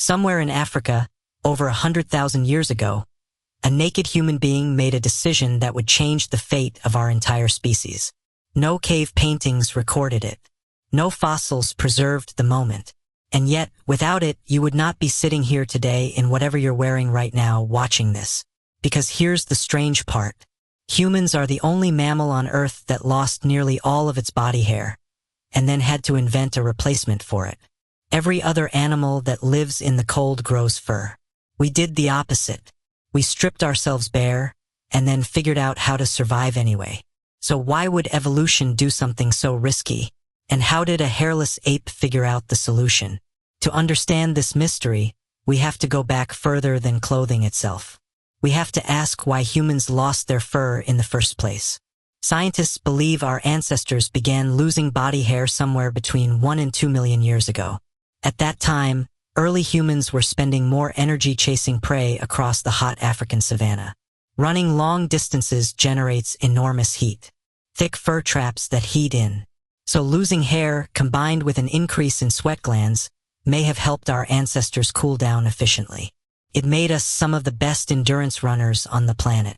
Somewhere in Africa, over 100,000 years ago, a naked human being made a decision that would change the fate of our entire species. No cave paintings recorded it. No fossils preserved the moment. And yet, without it, you would not be sitting here today in whatever you're wearing right now watching this. Because here's the strange part. Humans are the only mammal on Earth that lost nearly all of its body hair, and then had to invent a replacement for it. Every other animal that lives in the cold grows fur. We did the opposite. We stripped ourselves bare, and then figured out how to survive anyway. So why would evolution do something so risky? And how did a hairless ape figure out the solution? To understand this mystery, we have to go back further than clothing itself. We have to ask why humans lost their fur in the first place. Scientists believe our ancestors began losing body hair somewhere between 1 and 2 million years ago. At that time, early humans were spending more energy chasing prey across the hot African savanna. Running long distances generates enormous heat. Thick fur traps that heat in. So losing hair, combined with an increase in sweat glands, may have helped our ancestors cool down efficiently. It made us some of the best endurance runners on the planet.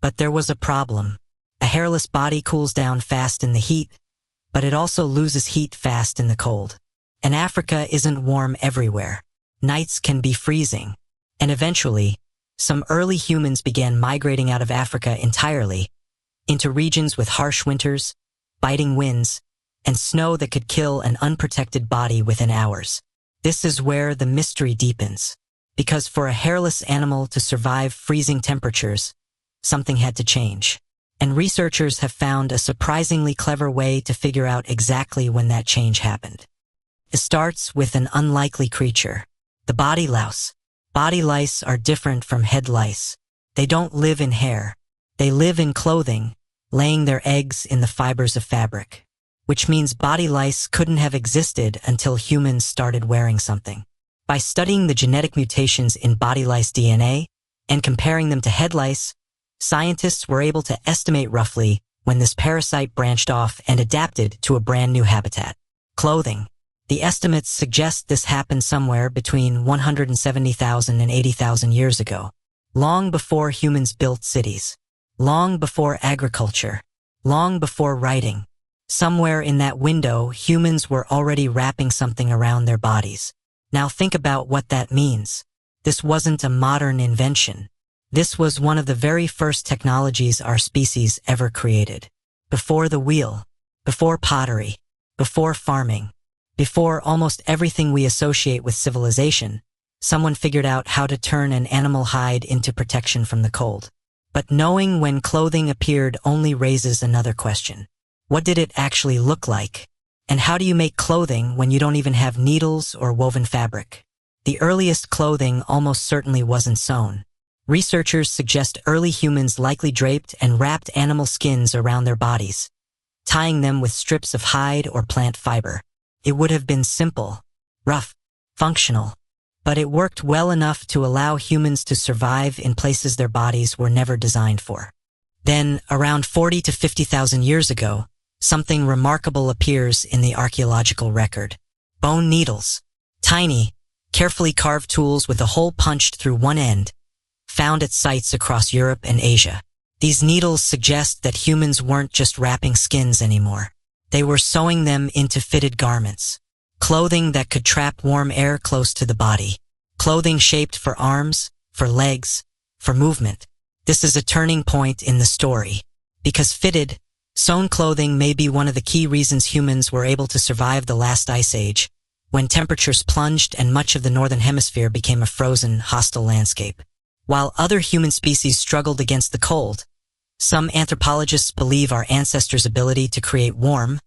But there was a problem. A hairless body cools down fast in the heat, but it also loses heat fast in the cold. And Africa isn't warm everywhere. Nights can be freezing. And eventually, some early humans began migrating out of Africa entirely, into regions with harsh winters, biting winds, and snow that could kill an unprotected body within hours. This is where the mystery deepens. Because for a hairless animal to survive freezing temperatures, something had to change. And researchers have found a surprisingly clever way to figure out exactly when that change happened. It starts with an unlikely creature, the body louse. Body lice are different from head lice. They don't live in hair. They live in clothing, laying their eggs in the fibers of fabric. Which means body lice couldn't have existed until humans started wearing something. By studying the genetic mutations in body lice DNA and comparing them to head lice, scientists were able to estimate roughly when this parasite branched off and adapted to a brand new habitat. Clothing. The estimates suggest this happened somewhere between 170,000 and 80,000 years ago, long before humans built cities, long before agriculture, long before writing. Somewhere in that window, humans were already wrapping something around their bodies. Now think about what that means. This wasn't a modern invention. This was one of the very first technologies our species ever created. Before the wheel, before pottery, before farming, before almost everything we associate with civilization, someone figured out how to turn an animal hide into protection from the cold. But knowing when clothing appeared only raises another question. What did it actually look like? And how do you make clothing when you don't even have needles or woven fabric? The earliest clothing almost certainly wasn't sewn. Researchers suggest early humans likely draped and wrapped animal skins around their bodies, tying them with strips of hide or plant fiber. It would have been simple, rough, functional, but it worked well enough to allow humans to survive in places their bodies were never designed for. Then, around 40 to 50,000 years ago, something remarkable appears in the archaeological record. Bone needles. Tiny, carefully carved tools with a hole punched through one end, found at sites across Europe and Asia. These needles suggest that humans weren't just wrapping skins anymore. They were sewing them into fitted garments. Clothing that could trap warm air close to the body. Clothing shaped for arms, for legs, for movement. This is a turning point in the story. Because fitted, sewn clothing may be one of the key reasons humans were able to survive the last ice age, when temperatures plunged and much of the northern hemisphere became a frozen, hostile landscape. While other human species struggled against the cold, some anthropologists believe our ancestors' ability to create warm,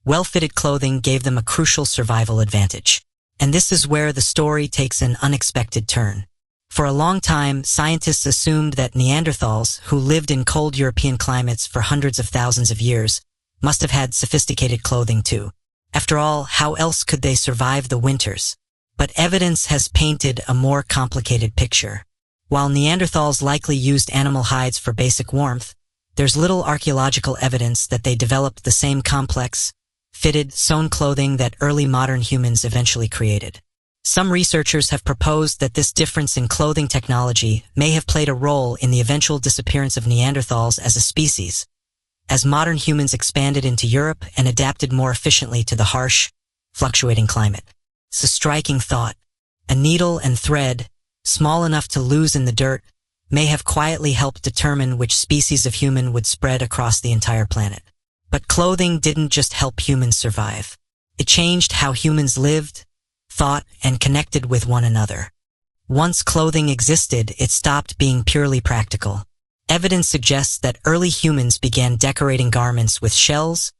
well-fitted clothing gave them a crucial survival advantage. And this is where the story takes an unexpected turn. For a long time, scientists assumed that Neanderthals, who lived in cold European climates for hundreds of thousands of years, must have had sophisticated clothing too. After all, how else could they survive the winters? But evidence has painted a more complicated picture. While Neanderthals likely used animal hides for basic warmth, there's little archaeological evidence that they developed the same complex, fitted, sewn clothing that early modern humans eventually created. Some researchers have proposed that this difference in clothing technology may have played a role in the eventual disappearance of Neanderthals as a species, as modern humans expanded into Europe and adapted more efficiently to the harsh, fluctuating climate. It's a striking thought. A needle and thread, small enough to lose in the dirt, may have quietly helped determine which species of human would spread across the entire planet. But clothing didn't just help humans survive. It changed how humans lived, thought, and connected with one another. Once clothing existed, it stopped being purely practical. Evidence suggests that early humans began decorating garments with shells,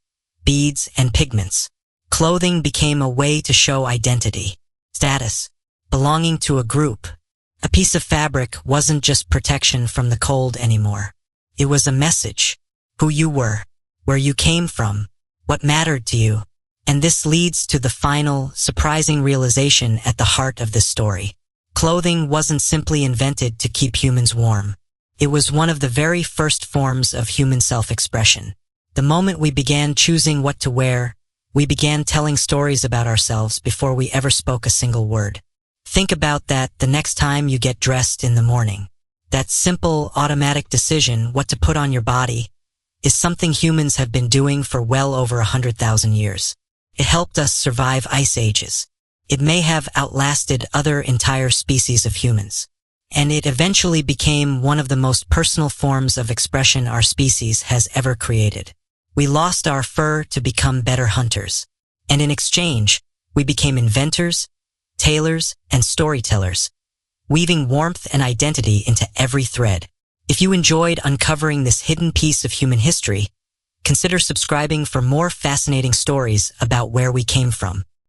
beads, and pigments. Clothing became a way to show identity, status, belonging to a group. A piece of fabric wasn't just protection from the cold anymore. It was a message: who you were, where you came from, what mattered to you. And this leads to the final, surprising realization at the heart of this story. Clothing wasn't simply invented to keep humans warm. It was one of the very first forms of human self-expression. The moment we began choosing what to wear, we began telling stories about ourselves before we ever spoke a single word. Think about that the next time you get dressed in the morning. That simple, automatic decision, what to put on your body, is something humans have been doing for well over 100,000 years. It helped us survive ice ages. It may have outlasted other entire species of humans. And it eventually became one of the most personal forms of expression our species has ever created. We lost our fur to become better hunters. And in exchange, we became inventors, tailors, and storytellers, weaving warmth and identity into every thread. If you enjoyed uncovering this hidden piece of human history, consider subscribing for more fascinating stories about where we came from.